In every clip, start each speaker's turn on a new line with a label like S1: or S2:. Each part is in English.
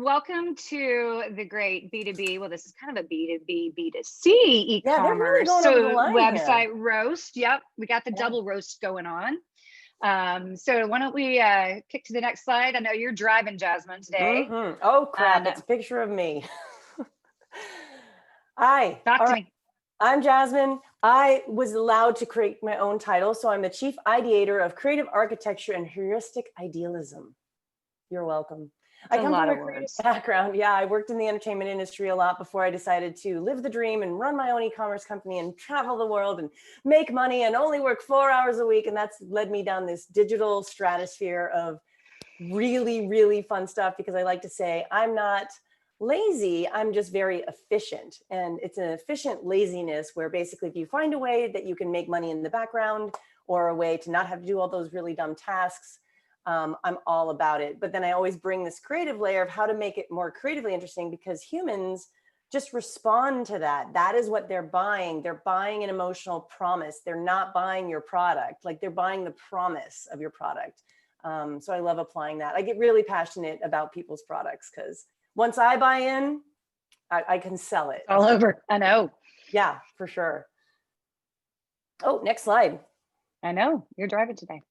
S1: welcome to the great B2B. Well, this is kind of a B2B, B2C e-commerce.
S2: Yeah, they're really going over the line
S1: website
S2: here.
S1: roast. Yep, we got the double roast going on. So why don't we kick to the next slide? I know you're driving, Jasmine, today.
S2: Oh, crap. It's a picture of me. Hi.
S1: Talk to me.
S2: I'm Jasmine. I was allowed to create my own title, so I'm the Chief Ideator of Creative Architecture and Heuristic Idealism. You're welcome. I come from a creative background. Yeah, I worked in the entertainment industry a lot before I decided to live the dream and run my own e-commerce company and travel the world and make money and only work 4 hours a week. And that's led me down this digital stratosphere of really, really fun stuff, because I like to say I'm not lazy, I'm just very efficient. And it's an efficient laziness where basically if you find a way that you can make money in the background or a way to not have to do all those really dumb tasks, I'm all about it. But then I always bring this creative layer of how to make it more creatively interesting, because humans just respond to that. That is what they're buying. They're buying an emotional promise. They're not buying your product. Like, they're buying the promise of your product. So I love applying that. I get really passionate about people's products because once I buy in, I can sell it.
S1: All over. I know.
S2: Yeah, for sure. Oh, next slide.
S1: I know. You're driving today.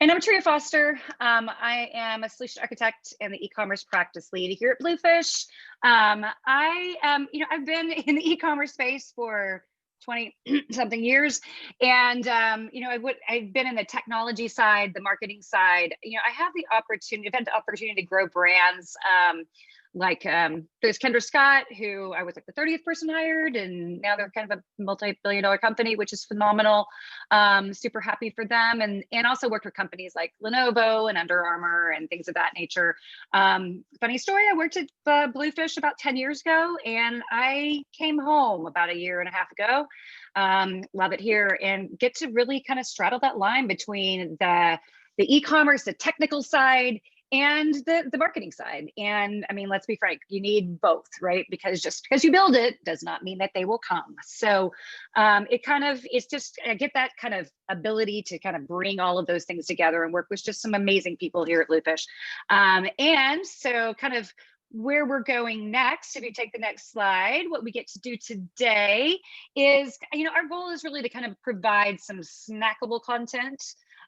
S1: And I'm Tria Foster. I am a solution architect and the e-commerce practice lead here at Bluefish. I've been in the e-commerce space for 20 something years. And, I've been in the technology side, the marketing side. I have the opportunity, I've had the opportunity to grow brands. There's Kendra Scott, who I was like the 30th person hired, and now they're kind of a multi-billion-dollar company, which is phenomenal. Super happy for them, and also worked with companies like Lenovo and Under Armour and things of that nature. Funny story, I worked at Bluefish about 10 years ago, and I came home about a year and a half ago. Love it here, and get to really kind of straddle that line between the e-commerce, the technical side, and the marketing side. And I mean, let's be frank, you need both, right? Because just because you build it does not mean that they will come. So I get that kind of ability to kind of bring all of those things together and work with just some amazing people here at Bluefish. And so kind of where we're going next, if you take the next slide, what we get to do today is, our goal is really to kind of provide some snackable content.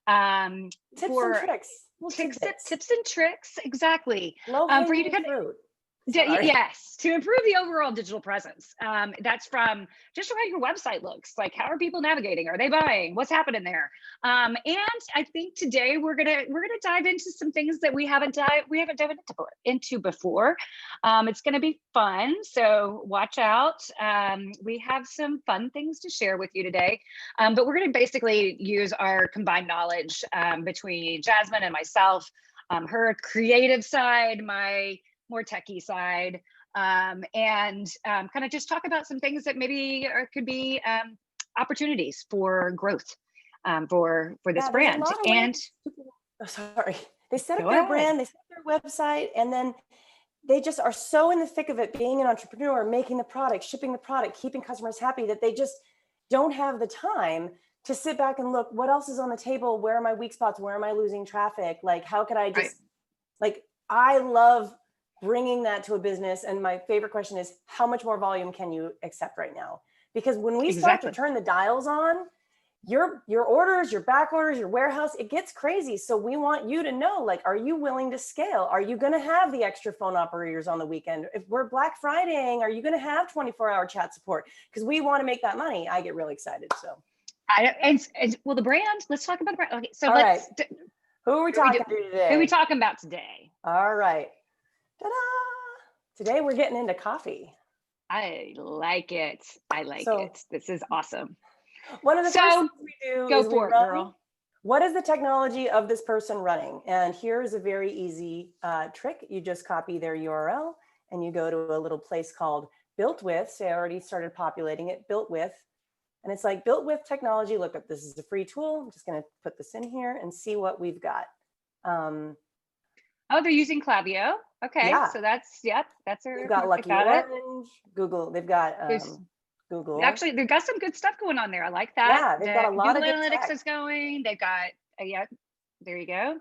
S2: Tips and tricks.
S1: Tips and tricks, exactly. For you to kind of, yes, to improve the overall digital presence. That's from just how your website looks. Like, how are people navigating? Are they buying? What's happening there? And I think today we're gonna dive into some things that we haven't dived into before. It's gonna be fun, so watch out. We have some fun things to share with you today, but we're gonna basically use our combined knowledge between Jasmine and myself, her creative side, my more techie side, and kind of just talk about some things that maybe could be opportunities for growth for this brand. And
S2: they set up their brand, they set up their website, and then they just are so in the thick of it, being an entrepreneur, making the product, shipping the product, keeping customers happy, that they just don't have the time to sit back and look, what else is on the table? Where are my weak spots? Where am I losing traffic? Like, how could I just, I love bringing that to a business. And my favorite question is, how much more volume can you accept right now? Because when we start to turn the dials on, your orders, your back orders, your warehouse, it gets crazy. So we want you to know, like, are you willing to scale? Are you going to have the extra phone operators on the weekend? If we're Black Fridaying, are you going to have 24-hour chat support? Because we want to make that money. I get really excited. So
S1: the brand, let's talk about the brand. Okay, so
S2: who are we talking to today?
S1: Who are we talking about today?
S2: All right. Ta-da! Today we're getting into coffee.
S1: I like it. It. This is awesome.
S2: One of the first things we do is we run,
S1: girl.
S2: What is the technology of this person running? And here's a very easy trick. You just copy their URL and you go to a little place called Built With. So I already started populating it, Built With. And it's like Built With technology. Look, this is a free tool. I'm just going to put this in here and see what we've got.
S1: They're using Klaviyo. Okay, yeah. So that's
S2: They've got Lucky Orange, Google. They've got Google.
S1: Actually, they've got some good stuff going on there. I like that.
S2: Yeah, they've got a lot
S1: Google
S2: of good
S1: Analytics
S2: tech.
S1: is going. They've got there you go.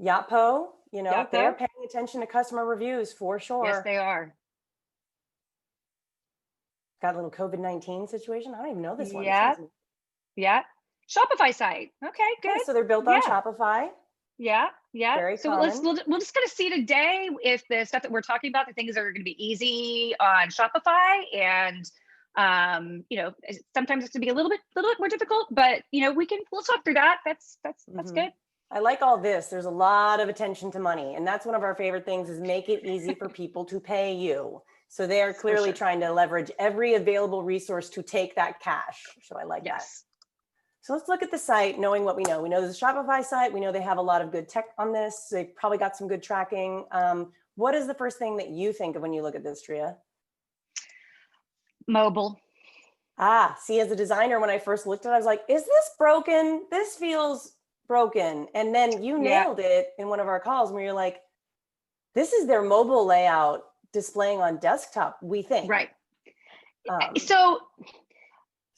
S2: Yapo you know, they're paying attention to customer reviews for sure.
S1: Yes, they are.
S2: Got a little COVID-19 situation. I don't even know this one.
S1: Yeah. Yeah. Shopify site. Okay, good.
S2: Okay, so they're built on Shopify.
S1: Yeah. Yeah.
S2: Very
S1: so
S2: common.
S1: we'll just kind of see today if the stuff that we're talking about, the things that are going to be easy on Shopify, and you know, sometimes it's to be a little bit more difficult, but you know, we'll talk through that. That's good.
S2: I like all this. There's a lot of attention to money, and that's one of our favorite things, is make it easy for people to pay you. So they are clearly trying to leverage every available resource to take that cash. So I like that. So let's look at the site, knowing what we know. We know there's a Shopify site. We know they have a lot of good tech on this. They've probably got some good tracking. What is the first thing that you think of when you look at this, Tria?
S1: Mobile.
S2: See, as a designer, when I first looked at it, I was like, is this broken? This feels broken. And then you nailed it in one of our calls where you're like, this is their mobile layout displaying on desktop, we think.
S1: Right.
S2: So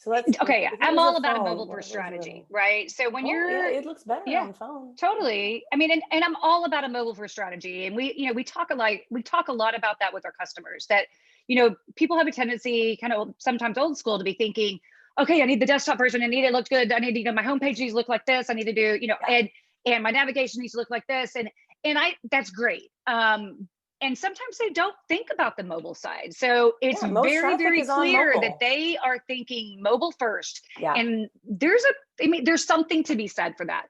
S2: let's,
S1: okay, I'm all about a mobile first strategy, right? So when
S2: it looks better on phone.
S1: Totally. I mean, and I'm all about a mobile first strategy. And we talk a lot about that with our customers, that, you know, people have a tendency, kind of sometimes old school, to be thinking, okay, I need the desktop version. I need it to look good. I need to, you know, my homepage needs to look like this. I need to do, you know, and my navigation needs to look like this. And that's great. And sometimes they don't think about the mobile side. So it's very, very clear that they are thinking mobile first. And there's something to be said for that.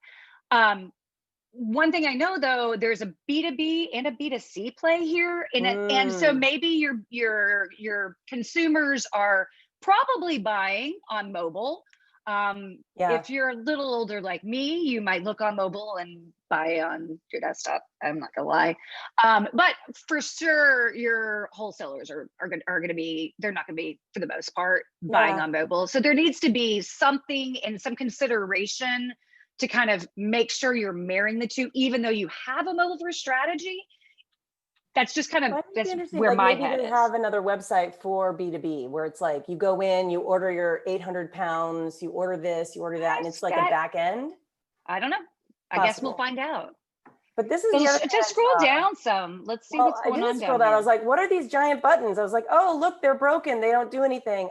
S1: One thing I know, though, there's a B2B and a B2C play here. And so maybe your consumers are probably buying on mobile. If you're a little older like me, you might look on mobile and buy on your desktop. I'm not gonna lie, but for sure, your wholesalers are going to be. They're not going to be, for the most part, buying on mobile. So there needs to be something and some consideration to kind of make sure you're marrying the two, even though you have a mobile first strategy. That's just kind of where my head is.
S2: Maybe they have another website for B2B where it's like you go in, you order your 800 pounds, you order this, you order that, and it's like a back end.
S1: I don't know. I guess we'll find out.
S2: But this is
S1: just scroll down some. Let's see what's going on. I didn't scroll down.
S2: I was like, what are these giant buttons? I was like, oh, look, they're broken. They don't do anything.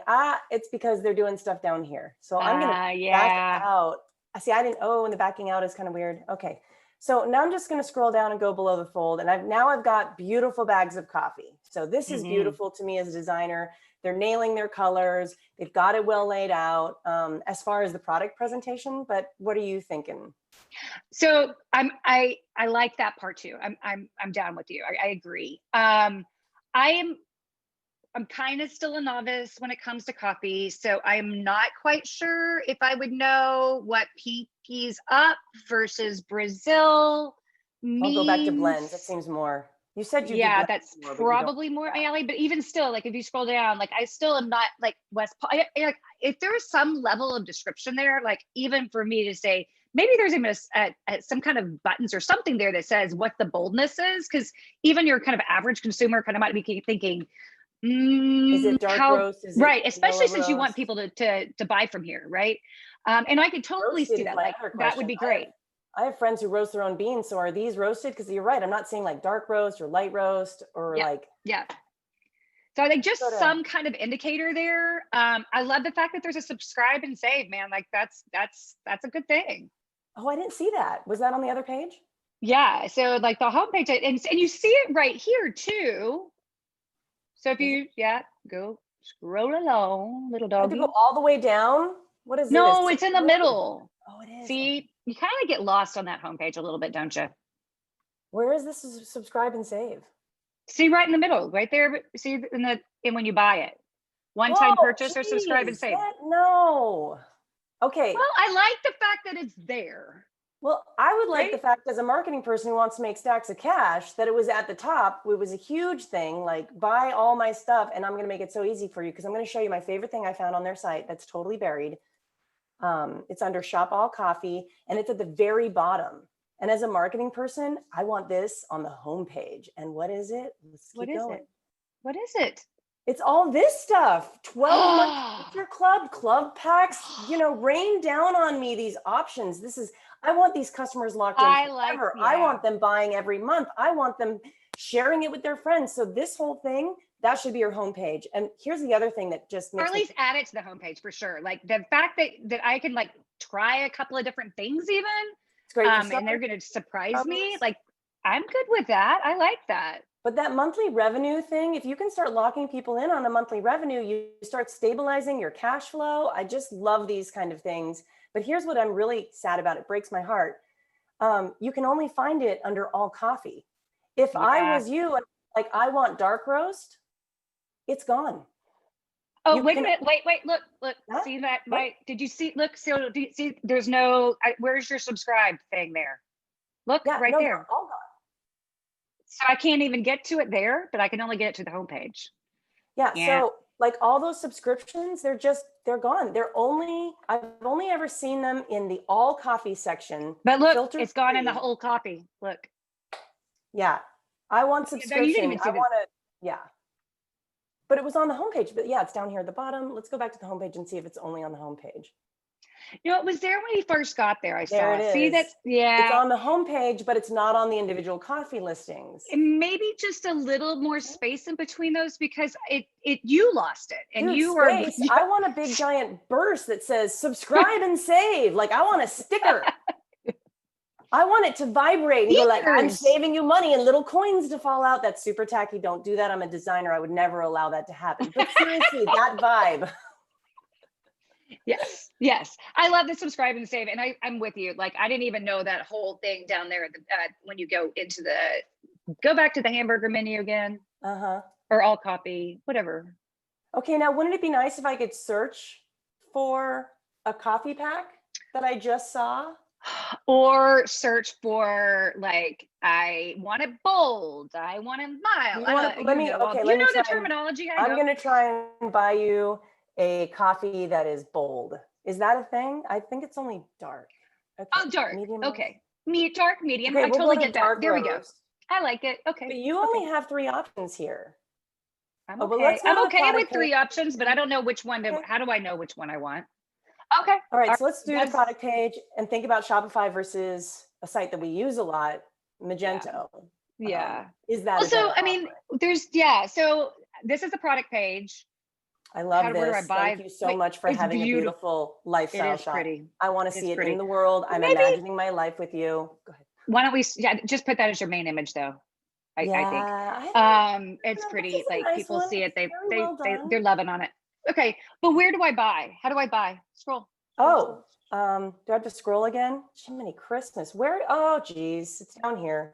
S2: It's because they're doing stuff down here. So I'm going to back out. See, I didn't. Oh, and the backing out is kind of weird. Okay. So now I'm just going to scroll down and go below the fold. And I've got beautiful bags of coffee. So this is beautiful to me as a designer. They're nailing their colors. They've got it well laid out as far as the product presentation. But what are you thinking?
S1: So I like that part too. I'm down with you. I agree. I'm kind of still a novice when it comes to coffee, so I'm not quite sure if I would know what Pinky's Up versus Brazil means.
S2: I'll go back to blends. That seems more. You said you
S1: that's probably more my alley. But even still, like if you scroll down, like I still am not like West. If there's some level of description there, like even for me to say, maybe there's even some kind of buttons or something there that says what the boldness is, because even your kind of average consumer kind of might be thinking,
S2: is it dark roast? Is
S1: right, especially since you want people to buy from here, right? And I could totally see that. Like that would be great.
S2: I have friends who roast their own beans. So are these roasted? Because you're right. I'm not seeing like dark roast or light roast or
S1: So I think just some kind of indicator there. I love the fact that there's a subscribe and save, man. Like that's a good thing.
S2: Oh, I didn't see that. Was that on the other page?
S1: Yeah. So like the homepage, and you see it right here too. So if you go scroll along, little doggy.
S2: I have to go all the way down. What is it?
S1: No, it's in the middle.
S2: Oh, it is.
S1: See, you kind of get lost on that homepage a little bit, don't you?
S2: Where is this subscribe and save?
S1: See right in the middle, right there. See in when you buy it, one-time purchase or subscribe and save.
S2: No. Okay.
S1: Well, I like the fact that it's there.
S2: Well, I would like the fact as a marketing person who wants to make stacks of cash that it was at the top. It was a huge thing, like buy all my stuff and I'm going to make it so easy for you, because I'm going to show you my favorite thing I found on their site that's totally buried. It's under Shop All Coffee and it's at the very bottom. And as a marketing person, I want this on the homepage. And what is it? Let's keep going.
S1: What is it?
S2: It's all this stuff. 12 month feature club packs, rain down on me these options. I want these customers locked in forever. I want them buying every month. I want them sharing it with their friends. So this whole thing, that should be your homepage. And here's the other thing that just makes,
S1: or at least add it to the homepage for sure. Like the fact that I can like try a couple of different things even,
S2: it's great
S1: and they're going to surprise me. Like I'm good with that. I like that.
S2: But that monthly revenue thing, if you can start locking people in on a monthly revenue, you start stabilizing your cash flow. I just love these kind of things. But here's what I'm really sad about. It breaks my heart. You can only find it under all coffee. If I was you, like I want dark roast, it's gone.
S1: Oh, wait a minute. Wait, look, huh? See that? Did you see, look, so do you see, there's no, where's your subscribed thing there? Look, right there.
S2: All gone.
S1: So I can't even get to it there, but I can only get it to the homepage.
S2: Yeah. So like all those subscriptions, they're gone. I've only ever seen them in the all coffee section.
S1: But look, it's gone in the whole coffee. Look.
S2: Yeah. I want subscription.
S1: You didn't even see
S2: yeah. But it was on the homepage, but yeah, it's down here at the bottom. Let's go back to the homepage and see if it's only on the homepage.
S1: You know, it was there when he first got there. I
S2: there
S1: saw.
S2: It
S1: See
S2: is.
S1: that? Yeah.
S2: It's on the homepage, but it's not on the individual coffee listings.
S1: And maybe just a little more space in between those because you lost it. And
S2: dude,
S1: you
S2: space. I want a big giant burst that says subscribe and save. Like I want a sticker. I want it to vibrate and go like, I'm saving you money and little coins to fall out. That's super tacky. Don't do that. I'm a designer. I would never allow that to happen. But seriously, that vibe.
S1: Yes. I love the subscribe and save. And I'm with you. Like, I didn't even know that whole thing down there at the, when you go into go back to the hamburger menu again. Or all coffee, whatever.
S2: Okay. Now, wouldn't it be nice if I could search for a coffee pack that I just saw?
S1: Or search for like, I want it bold. I want it mild. You know the terminology.
S2: I'm going to try and buy you a coffee that is bold. Is that a thing? I think it's only dark.
S1: Okay. Oh, dark. Medium. Okay. Dark, medium.
S2: Okay,
S1: I totally get that. There we go. I like it. Okay.
S2: But you only have 3 options here.
S1: I'm okay. I'm okay with 3 options, but I don't know which one how do I know which one I want? Okay.
S2: All right. So let's do the product page and think about Shopify versus a site that we use a lot, Magento.
S1: Yeah.
S2: Is that
S1: so? I mean, so this is the product page.
S2: I love this. Thank you so much for having a beautiful lifestyle shop.
S1: Pretty.
S2: I want to see it in the world. I'm imagining my life with you. Go ahead.
S1: Why don't we just put that as your main image though? I think it's pretty. Like people see it, they're loving on it. Okay, but where do I buy? How do I buy? Scroll.
S2: Oh, do I have to scroll again? Jiminy Christmas. Where? Oh, geez, it's down here.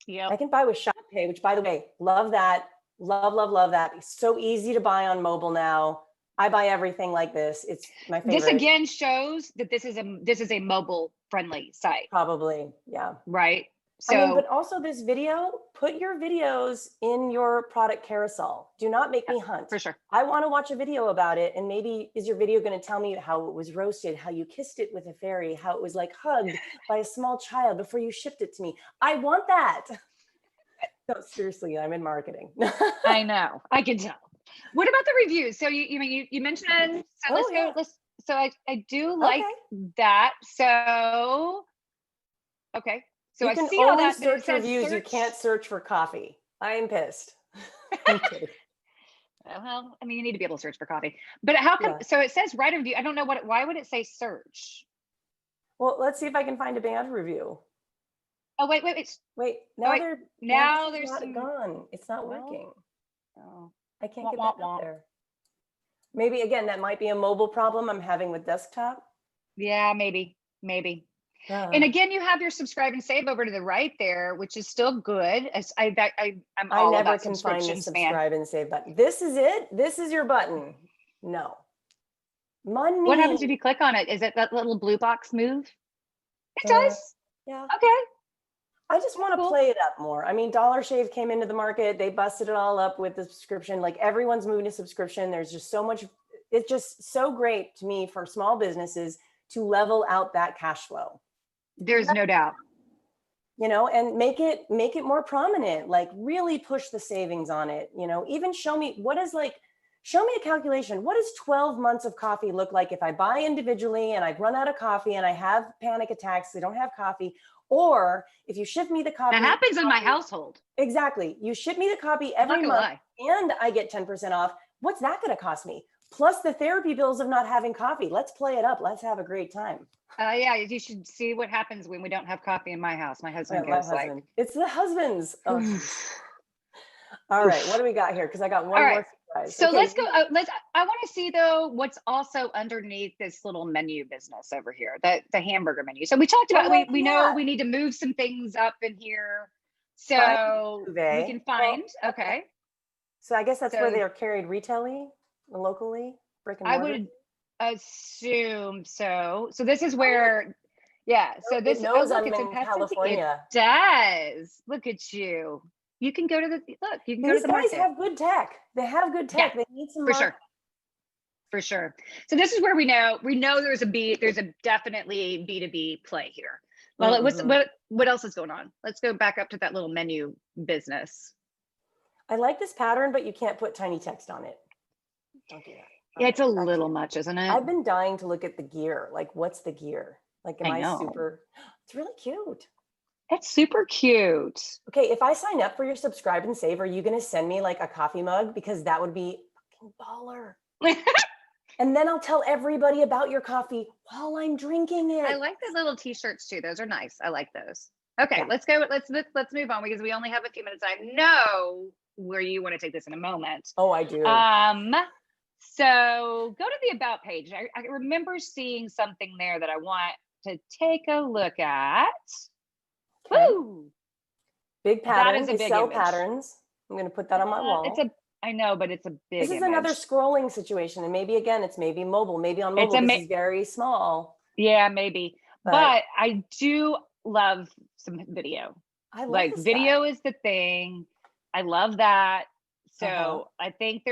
S1: Yeah.
S2: I can buy with Shop Pay, which, by the way, love that. Love that. It's so easy to buy on mobile now. I buy everything like this. It's my favorite.
S1: This again shows that this is a mobile friendly site.
S2: Probably, yeah.
S1: Right. So,
S2: but also this video, put your videos in your product carousel. Do not make me hunt.
S1: For sure.
S2: I want to watch a video about it. And maybe is your video going to tell me how it was roasted, how you kissed it with a fairy, how it was like hugged by a small child before you shipped it to me. I want that. No, seriously, I'm in marketing.
S1: I know. I can tell. What about the reviews? So you mentioned, so I do like that. So, okay. So
S2: you can only search reviews. You can't search for coffee. I am pissed. Okay.
S1: Well, I mean, you need to be able to search for coffee. But how come? So it says write a review. I don't know why would it say search?
S2: Well, let's see if I can find a bad review.
S1: Oh wait.
S2: Now there's gone. It's not working.
S1: Oh.
S2: I can't get that up there. Maybe again, that might be a mobile problem I'm having with desktop.
S1: Yeah, maybe. And again, you have your subscribe and save over to the right there, which is still good. I
S2: never can find the subscribe and save button. This is it. This is your button. No. Money.
S1: What happens if you click on it? Is it that little blue box move? It does.
S2: Yeah.
S1: Okay.
S2: I just want to play it up more. I mean, Dollar Shave came into the market. They busted it all up with the subscription. Like everyone's moving to subscription. There's just so much. It's just so great to me for small businesses to level out that cash flow.
S1: There's no doubt.
S2: And make it more prominent, like really push the savings on it, even show me what is like show me a calculation. What does 12 months of coffee look like if I buy individually and I've run out of coffee and I have panic attacks, I don't have coffee, or if you ship me the coffee.
S1: That happens in my household.
S2: Exactly. You ship me the copy every month and I get 10% off. What's that going to cost me? Plus the therapy bills of not having coffee. Let's play it up. Let's have a great time.
S1: Yeah, you should see what happens when we don't have coffee in my house. My husband goes like,
S2: it's the husbands. Oh. All right, what do we got here? Because I got one more surprise.
S1: So let's go. I want to see though what's also underneath this little menu business over here, the hamburger menu. So we talked about we know we need to move some things up in here, so we can find. Okay.
S2: So I guess that's where they are carried retailly, locally, brick and mortar.
S1: I would assume so. So this is where, So this
S2: knows I'm in California.
S1: It does. Look at you. You can go to the You can go to the market.
S2: These guys have good tech. They have good tech.
S1: Yeah,
S2: they need some
S1: for sure. So this is where we know there's a definitely B2B play here. Well, what else is going on? Let's go back up to that little menu business.
S2: I like this pattern, but you can't put tiny text on it. Don't do that.
S1: Yeah, it's a little much, isn't it?
S2: I've been dying to look at the gear. Like, what's the gear? Like, am I super? It's really cute.
S1: It's super cute.
S2: Okay, if I sign up for your subscribe and save, are you going to send me like a coffee mug? Because that would be fucking baller. And then I'll tell everybody about your coffee while I'm drinking it.
S1: I like the little t-shirts too. Those are nice. I like those. Okay, let's go. Let's move on because we only have a few minutes. I know where you want to take this in a moment.
S2: Oh, I do.
S1: So go to the about page. I remember seeing something there that I want to take a look at.
S2: Okay. Woo! Big patterns. They sell patterns. I'm going to put that on my wall.
S1: I know, but it's a big
S2: This is another scrolling situation. And maybe, again, it's maybe mobile. Maybe on mobile, this is very small.
S1: Yeah, maybe. But I do love some video.
S2: I love
S1: video is the thing. I love that. So I think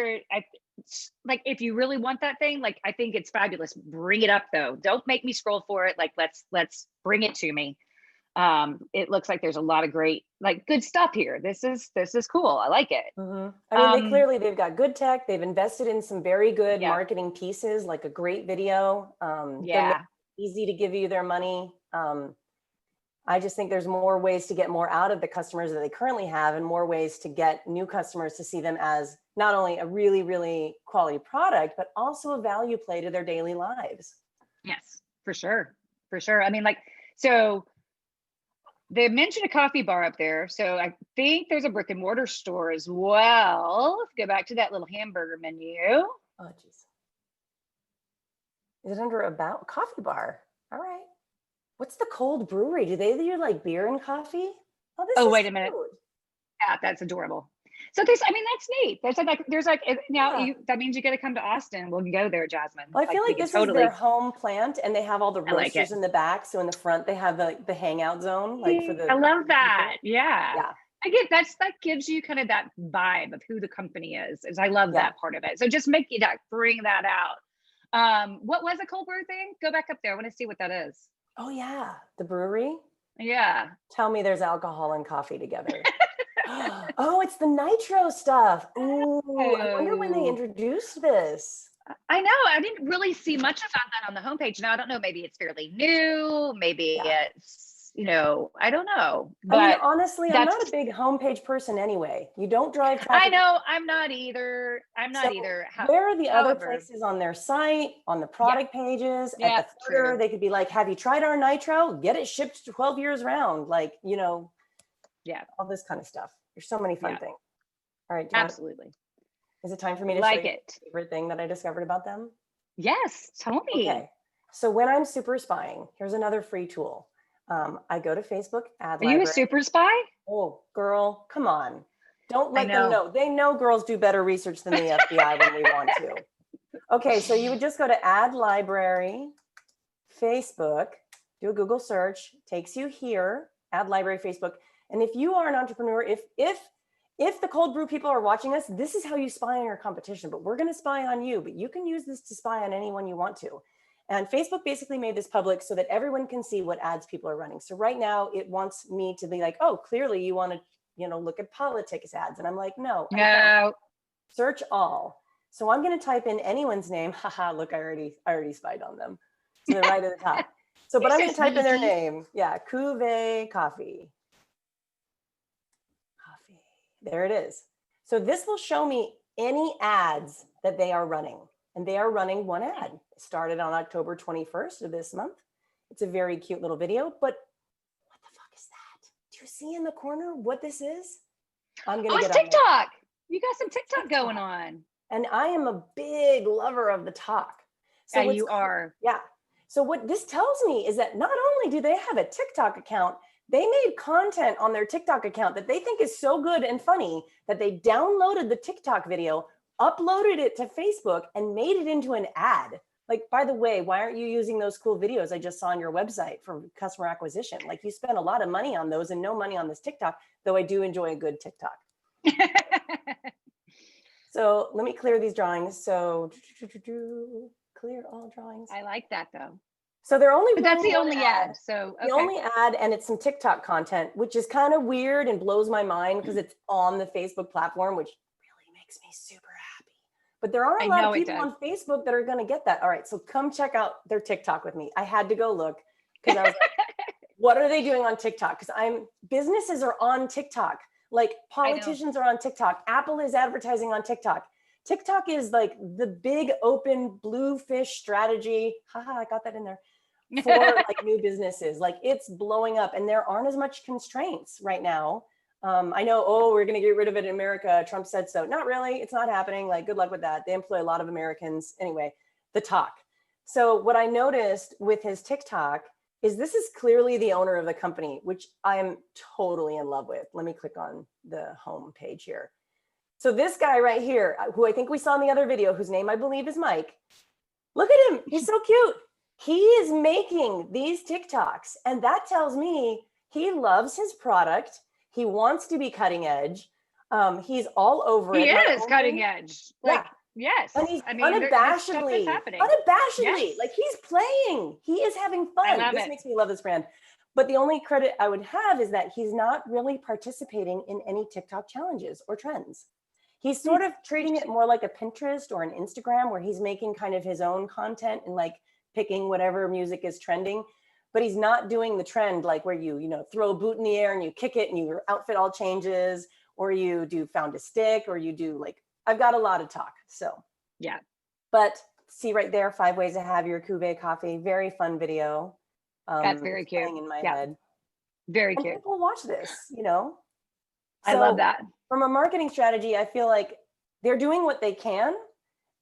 S1: like if you really want that thing, like I think it's fabulous. Bring it up though. Don't make me scroll for it. Like let's bring it to me. It looks like there's a lot of great, like good stuff here. This is cool. I like it.
S2: I mean, they've got good tech. They've invested in some very good marketing pieces, like a great video. They're easy to give you their money. I just think there's more ways to get more out of the customers that they currently have and more ways to get new customers to see them as not only a really, really quality product, but also a value play to their daily lives.
S1: Yes, for sure. For sure. I mean, so they mentioned a coffee bar up there. So I think there's a brick and mortar store as well. Let's go back to that little hamburger menu.
S2: Oh, geez. Is it under about coffee bar? All right. What's the cold brewery? Do they do like beer and coffee?
S1: Oh, wait a minute. Yeah, that's adorable. So that's neat. That means you got to come to Austin. We'll go there, Jasmine.
S2: Well, I feel like this is their home plant and they have all the roasters in the back. So in the front, they have the hangout zone. I love that. Yeah.
S1: I get that gives you kind of that vibe of who the company is I love that part of it. So just bring that out. What was a cold brew thing? Go back up there. I want to see what that is.
S2: Oh yeah, the brewery.
S1: Yeah.
S2: Tell me there's alcohol and coffee together. Oh, it's the nitro stuff. Ooh, I wonder when they introduced this.
S1: I know. I didn't really see much about that on the homepage. Now I don't know. Maybe it's fairly new. Maybe it's I don't know. But
S2: I mean, honestly, I'm not a big homepage person anyway. You don't drive traffic.
S1: I know. I'm not either.
S2: Where are the other places on their site, on the product pages, at the footer? They could be like, have you tried our nitro? Get it shipped 12 years round. Like, all this kind of stuff. There's so many fun things. All right.
S1: Absolutely.
S2: Is it time for me to show you the favorite thing that I discovered about them?
S1: Yes. Tell me.
S2: Okay. So when I'm super spying, here's another free tool. I go to Facebook ad library.
S1: Are you a super spy?
S2: Oh, girl, come on. Don't let them know. They know girls do better research than the FBI when we want to. Okay, so you would just go to ad library, Facebook, do a Google search, takes you here, ad library, Facebook. And if you are an entrepreneur, if the cold brew people are watching us, this is how you spy on your competition, but we're going to spy on you, but you can use this to spy on anyone you want to. And Facebook basically made this public so that everyone can see what ads people are running. So right now it wants me to be like, oh, clearly you want to, look at politics ads. And I'm like, no. Search all. So I'm going to type in anyone's name. Haha, look, I already spied on them. To the right of the top. So, but I'm going to type in their name. Yeah, Cuvee Coffee. There it is. So this will show me any ads that they are running. And they are running one ad. It started on October 21st of this month. It's a very cute little video, but what the fuck is that? Do you see in the corner what this is? I'm going to get
S1: TikTok. You got some TikTok going on.
S2: And I am a big lover of the talk.
S1: So yeah, you are.
S2: Yeah. So what this tells me is that not only do they have a TikTok account, they made content on their TikTok account that they think is so good and funny that they downloaded the TikTok video, uploaded it to Facebook, and made it into an ad. Like, by the way, why aren't you using those cool videos I just saw on your website for customer acquisition? Like, you spend a lot of money on those and no money on this TikTok, though I do enjoy a good TikTok. So let me clear these drawings. So clear all drawings.
S1: I like that though.
S2: So they're only,
S1: but that's the only ad. So
S2: the only ad, and it's some TikTok content, which is kind of weird and blows my mind because it's on the Facebook platform, which really makes me super happy. But there are a lot of people on Facebook that are going to get that. All right, so come check out their TikTok with me. I had to go look because I was like, what are they doing on TikTok? Because businesses are on TikTok. Like politicians are on TikTok. Apple is advertising on TikTok. TikTok is like the big open bluefish strategy. Haha, I got that in there. For like new businesses. Like, it's blowing up and there aren't as much constraints right now. I know, we're going to get rid of it in America. Trump said so. Not really. It's not happening. Like, good luck with that. They employ a lot of Americans. Anyway, the talk. So what I noticed with his TikTok is this is clearly the owner of the company, which I am totally in love with. Let me click on the home page here. So this guy right here, who I think we saw in the other video, whose name I believe is Mike. Look at him. He's so cute. He is making these TikToks, and that tells me he loves his product. He wants to be cutting edge. He's all over it.
S1: He is cutting edge. Like, yes.
S2: And he's unabashedly,
S1: yes.
S2: like, he's playing. He is having fun. This makes me love this brand. But the only credit I would have is that he's not really participating in any TikTok challenges or trends. He's sort of treating it more like a Pinterest or an Instagram, where he's making kind of his own content and like picking whatever music is trending, but he's not doing the trend, like where you throw a boot in the air and you kick it and your outfit all changes, or you do found a stick, or you do like, I've got a lot of talk. So
S1: yeah,
S2: but see right there, 5 ways to have your Cuvee coffee. Very fun video.
S1: That's very cute.
S2: In my head.
S1: Very cute.
S2: People watch this,
S1: I love that.
S2: From a marketing strategy, I feel like they're doing what they can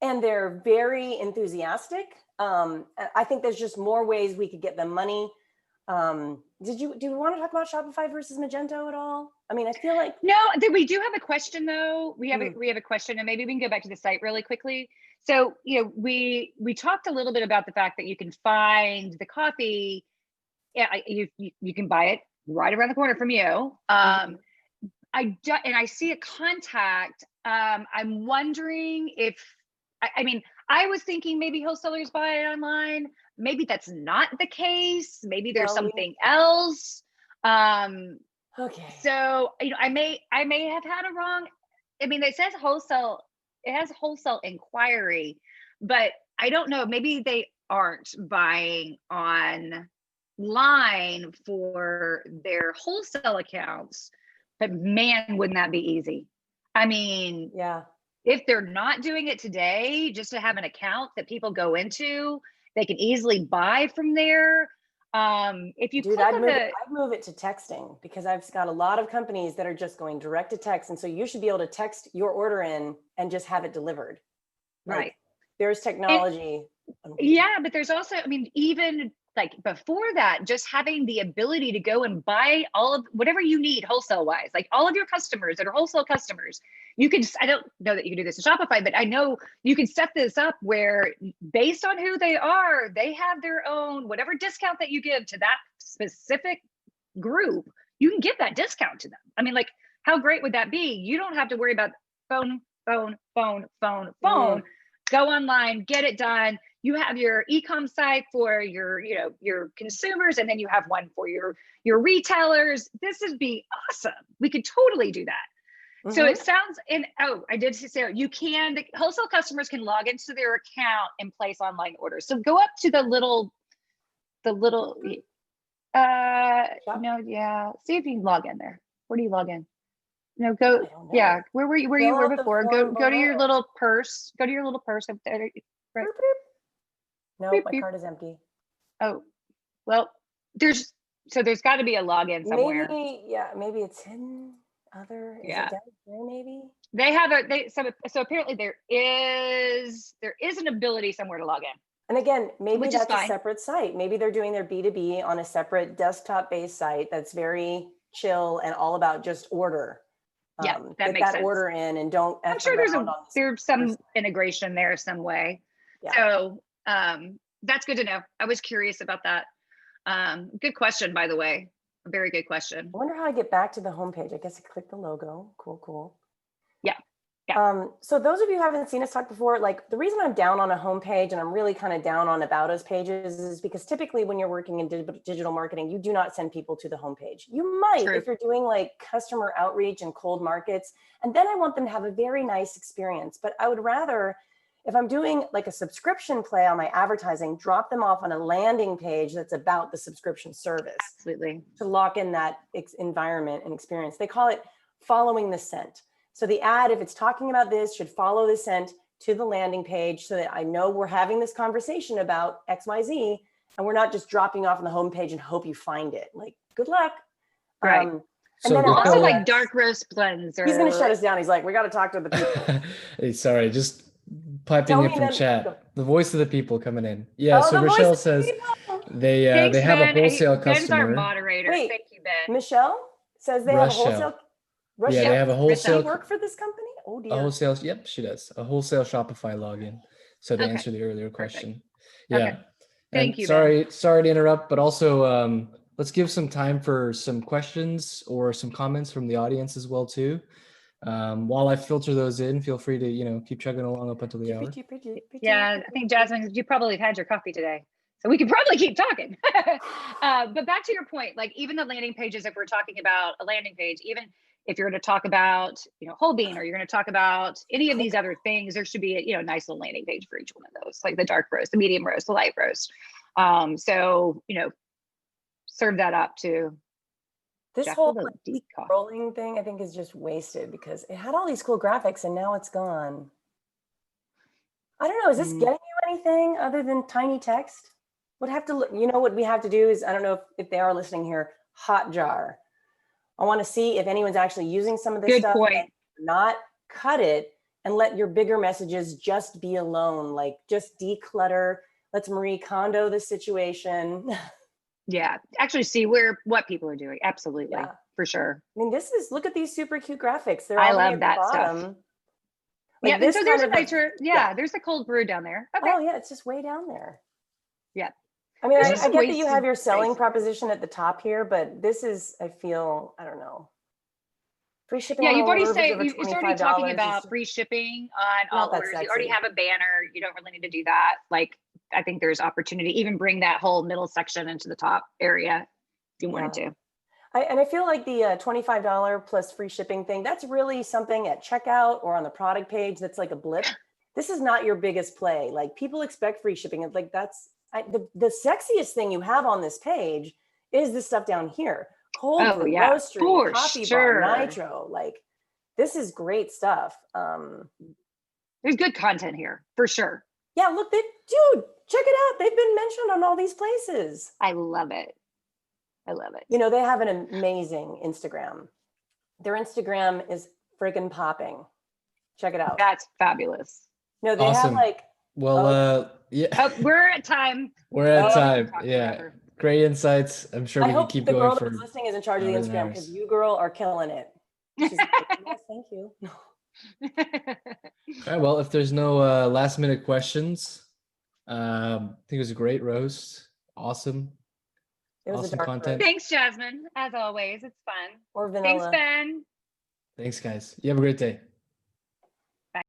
S2: and they're very enthusiastic. I think there's just more ways we could get them money. Do we want to talk about Shopify versus Magento at all? I mean, I feel like
S1: no. We do have a question though. We have a question, and maybe we can go back to the site really quickly. So we talked a little bit about the fact that you can find the coffee. Yeah, you can buy it right around the corner from you. I see a contact. I'm wondering if I was thinking maybe wholesalers buy it online. Maybe that's not the case. Maybe there's something else.
S2: Okay.
S1: So I may have had it wrong. I mean, it says wholesale. It has wholesale inquiry, but I don't know. Maybe they aren't buying online for their wholesale accounts. But man, wouldn't that be easy? I mean,
S2: yeah.
S1: If they're not doing it today, just to have an account that people go into, they can easily buy from there. If you
S2: I'd move it to texting, because I've got a lot of companies that are just going direct to text. And so you should be able to text your order in and just have it delivered.
S1: Right.
S2: There's technology.
S1: But there's also, even like before that, just having the ability to go and buy all of whatever you need wholesale wise, like all of your customers that are wholesale customers, you can, I don't know that you can do this in Shopify, but I know you can set this up where based on who they are, they have their own, whatever discount that you give to that specific group, you can give that discount to them. Like, how great would that be? You don't have to worry about phone. Go online, get it done. You have your e-com site for your consumers, and then you have one for your retailers. This would be awesome. We could totally do that. So it sounds I did say the wholesale customers can log into their account and place online orders. So go up to the little, no, yeah. See if you can log in there. Where do you log in? No, go, yeah. Where were you before? Go to your little purse. Go to your little purse up there. Right.
S2: No, my card is empty.
S1: Oh, well, there's got to be a login somewhere.
S2: Maybe it's hidden. Is it down here maybe? They
S1: have so apparently there is an ability somewhere to log in.
S2: And again, maybe that's a separate site. Maybe they're doing their B2B on a separate desktop-based site that's very chill and all about just order.
S1: Yeah,
S2: that makes sense. Order in and don't.
S1: I'm sure there's some integration there some way. Yeah. So that's good to know. I was curious about that. Good question, by the way. A very good question.
S2: I wonder how I get back to the homepage. I guess I click the logo. Cool.
S1: Yeah.
S2: So those of you who haven't seen us talk before, like the reason I'm down on a homepage and I'm really kind of down on about us pages is because typically when you're working in digital marketing, you do not send people to the homepage. You might if you're doing like customer outreach and cold markets, and then I want them to have a very nice experience. But I would rather, if I'm doing like a subscription play on my advertising, drop them off on a landing page that's about the subscription service.
S1: Absolutely.
S2: To lock in that environment and experience. They call it following the scent. So the ad, if it's talking about this, should follow the scent to the landing page so that I know we're having this conversation about XYZ and we're not just dropping off on the homepage and hope you find it. Like, good luck.
S1: Right.
S2: And
S1: so then also like dark roast blends.
S2: He's going to shut us down. He's like, we got to talk to the people.
S3: Hey, sorry, just piping in from chat. The voice of the people coming in. Yeah, so Rochelle says they have a wholesale customer.
S1: Ben's our moderator.
S2: Wait,
S1: thank you, Ben.
S2: Michelle says they have a wholesale.
S3: Yeah, they have a wholesale.
S2: Does she work for this company? Oh dear.
S3: A wholesale. Yep, she does. A wholesale Shopify login. So to answer the earlier question. Yeah.
S1: Okay. Thank you.
S3: Sorry to interrupt, but also let's give some time for some questions or some comments from the audience as well too. While I filter those in, feel free to keep chugging along up until the hour.
S1: Yeah, I think Jasmine, you probably have had your coffee today, so we could probably keep talking. But back to your point, like even the landing pages, if we're talking about a landing page, even if you're going to talk about whole bean, or you're going to talk about any of these other things, there should be a nice little landing page for each one of those, like the dark roast, the medium roast, the light roast. So serve that up to.
S2: This whole scrolling thing, I think, is just wasted because it had all these cool graphics and now it's gone. I don't know. Is this getting you anything other than tiny text? What we have to do is, I don't know if they are listening here, Hotjar. I want to see if anyone's actually using some of this stuff.
S1: Good point.
S2: Not cut it and let your bigger messages just be alone. Like just declutter. Let's Marie Kondo the situation.
S1: Yeah, actually see what people are doing. Absolutely, for sure.
S2: I mean, look at these super cute graphics. They're
S1: I love that stuff. Like so there's a nicer, there's the cold brew down there. Okay.
S2: Oh yeah, it's just way down there.
S1: Yeah.
S2: I mean, I get that you have your selling proposition at the top here, but this is, I feel, I don't know. Free shipping.
S1: Yeah, you've already already talking about free shipping on all orders. You already have a banner. You don't really need to do that. Like, I think there's opportunity. Even bring that whole middle section into the top area if you wanted to.
S2: I feel like the $25 plus free shipping thing, that's really something at checkout or on the product page that's like a blip. This is not your biggest play. Like people expect free shipping. It's like the sexiest thing you have on this page is the stuff down here. Cold brew, roastery, coffee bar, nitro. Like this is great stuff.
S1: There's good content here for sure.
S2: Yeah, look, dude, check it out. They've been mentioned on all these places.
S1: I love it. I love it.
S2: They have an amazing Instagram. Their Instagram is friggin' popping. Check it out.
S1: That's fabulous.
S2: No, they have like.
S3: Well, yeah.
S1: Oh, we're at time.
S3: We're at time. Yeah. Forever. Great insights. I'm sure we can keep going.
S2: I hope the girl that's listening is in charge of the Instagram because you, girl, are killing it. She's like, yes, thank you.
S3: All right. Well, if there's no last minute questions, I think it was a great roast. Awesome.
S2: It was
S3: awesome content.
S1: Thanks, Jasmine. As always, it's fun.
S2: Or vanilla.
S1: Thanks, Ben.
S3: Thanks, guys. You have a great day.